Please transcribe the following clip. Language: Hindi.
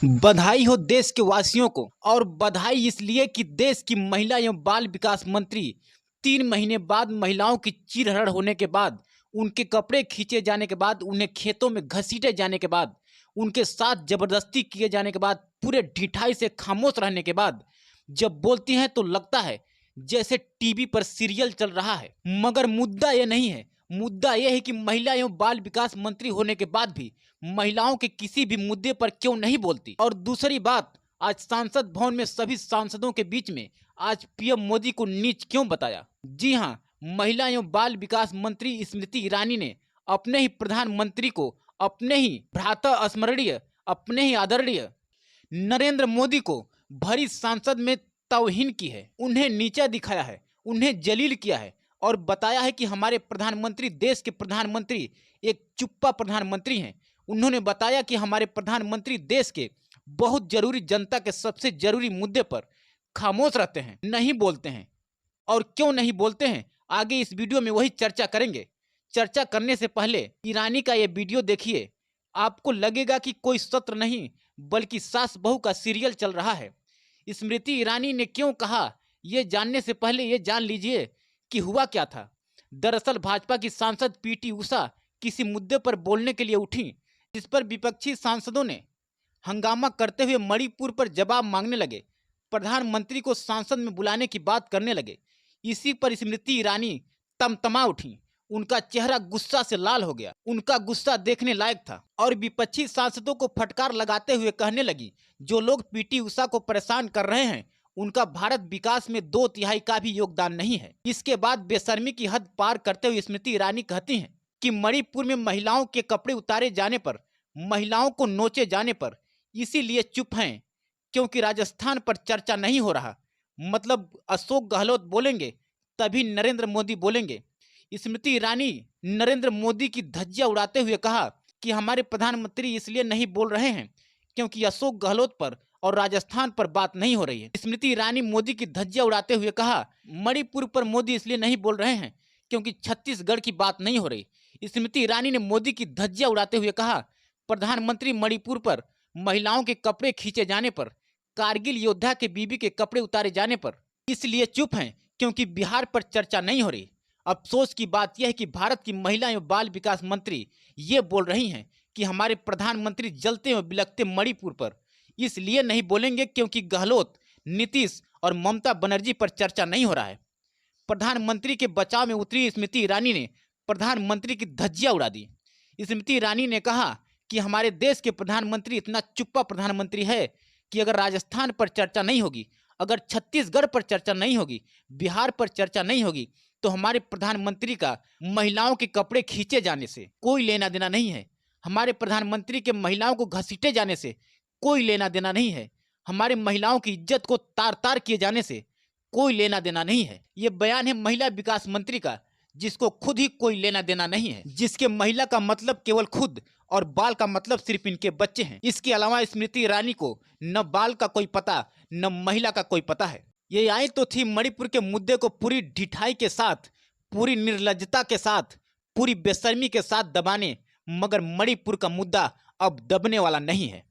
बधाई हो देश के वासियों को। और बधाई इसलिए कि देश की महिला एवं बाल विकास मंत्री 3 महीने बाद महिलाओं की चीरहरण होने के बाद, उनके कपड़े खींचे जाने के बाद, उन्हें खेतों में घसीटे जाने के बाद, उनके साथ जबरदस्ती किए जाने के बाद, पूरे ढिठाई से खामोश रहने के बाद जब बोलती हैं तो लगता है जैसे टीवी पर सीरियल चल रहा है। मगर मुद्दा ये नहीं है। मुद्दा यह है कि महिला एवं बाल विकास मंत्री होने के बाद भी महिलाओं के किसी भी मुद्दे पर क्यों नहीं बोलती। और दूसरी बात, आज सांसद भवन में सभी सांसदों के बीच में आज पीएम मोदी को नीच क्यों बताया। जी हां, महिला एवं बाल विकास मंत्री स्मृति ईरानी ने अपने ही प्रधानमंत्री को, अपने ही भ्राता स्मरणीय, अपने ही आदरणीय नरेंद्र मोदी को भरी सांसद में तौहीन की है, उन्हें नीचा दिखाया है, उन्हें जलील किया है और बताया है कि हमारे प्रधानमंत्री, देश के प्रधानमंत्री एक चुप्पा प्रधानमंत्री हैं। उन्होंने बताया कि हमारे प्रधानमंत्री देश के बहुत जरूरी, जनता के सबसे जरूरी मुद्दे पर खामोश रहते हैं, नहीं बोलते हैं। और क्यों नहीं बोलते हैं, आगे इस वीडियो में वही चर्चा करेंगे। चर्चा करने से पहले ईरानी का ये वीडियो देखिए, आपको लगेगा कि कोई सत्र नहीं बल्कि सास बहू का सीरियल चल रहा है। स्मृति ईरानी ने क्यों कहा, ये जानने से पहले ये जान लीजिए कि हुआ क्या था। दरअसल भाजपा की सांसद पीटी उषा किसी मुद्दे पर बोलने के लिए उठी, जिस पर विपक्षी सांसदों ने हंगामा करते हुए मणिपुर पर जवाब मांगने लगे, प्रधानमंत्री को संसद में बुलाने की बात करने लगे। इसी पर स्मृति ईरानी तमतमा उठी, उनका चेहरा गुस्सा से लाल हो गया। उनका गुस्सा देखने लायक था और विपक्षी सांसदों को फटकार लगाते हुए कहने लगी, जो लोग पीटी उषा को परेशान कर रहे हैं उनका भारत विकास में 2/3 का भी योगदान नहीं है। इसके बाद बेशर्मी की हद पार करते हुए स्मृति ईरानी कहती हैं कि मणिपुर में महिलाओं के कपड़े उतारे जाने पर, महिलाओं को नोचे जाने पर इसीलिए चुप हैं क्योंकि राजस्थान पर चर्चा नहीं हो रहा। मतलब अशोक गहलोत बोलेंगे तभी नरेंद्र मोदी बोलेंगे। स्मृति ईरानी नरेंद्र मोदी की धज्जियां उड़ाते हुए कहा कि हमारे प्रधानमंत्री इसलिए नहीं बोल रहे हैं क्योंकि अशोक गहलोत पर और राजस्थान पर बात नहीं हो रही है। स्मृति ईरानी मोदी की धज्जियां उड़ाते हुए कहा, मणिपुर पर मोदी इसलिए नहीं बोल रहे हैं क्योंकि छत्तीसगढ़ की बात नहीं हो रही। स्मृति ईरानी ने मोदी की धज्जियां उड़ाते हुए कहा, प्रधानमंत्री मणिपुर पर महिलाओं के कपड़े खींचे जाने पर, कारगिल योद्धा के बीबी के कपड़े उतारे जाने पर इसलिए चुप हैं क्योंकि बिहार पर चर्चा नहीं हो रही। अफसोस की बात यह है कि भारत की महिला एवं बाल विकास मंत्री ये बोल रही हैं कि हमारे प्रधानमंत्री जलते एवं बिलखते मणिपुर पर इसलिए नहीं बोलेंगे क्योंकि गहलोत, नीतीश और ममता बनर्जी पर चर्चा नहीं हो रहा है। प्रधानमंत्री के बचाव में उतरी स्मृति ईरानी ने प्रधानमंत्री की धज्जियां उड़ा दी। स्मृति ईरानी ने कहा कि हमारे देश के प्रधानमंत्री इतना चुप्पा प्रधानमंत्री है कि अगर राजस्थान पर चर्चा नहीं होगी, अगर छत्तीसगढ़ पर चर्चा नहीं होगी, बिहार पर चर्चा नहीं होगी, तो हमारे प्रधानमंत्री का महिलाओं के कपड़े खींचे जाने से कोई लेना देना नहीं है। हमारे प्रधानमंत्री के महिलाओं को घसीटे जाने से कोई लेना देना नहीं है। हमारे महिलाओं की इज्जत को तार तार किए जाने से कोई लेना देना नहीं है। ये बयान है महिला विकास मंत्री का, जिसको खुद ही कोई लेना देना नहीं है, जिसके महिला का मतलब केवल खुद और बाल का मतलब सिर्फ इनके बच्चे हैं। इसके अलावा स्मृति ईरानी को न बाल का कोई पता, न महिला का कोई पता है। ये आई तो थी मणिपुर के मुद्दे को पूरी ढिठाई के साथ, पूरी निर्लज्जता के साथ, पूरी बेशर्मी के साथ दबाने, मगर मणिपुर का मुद्दा अब दबने वाला नहीं है।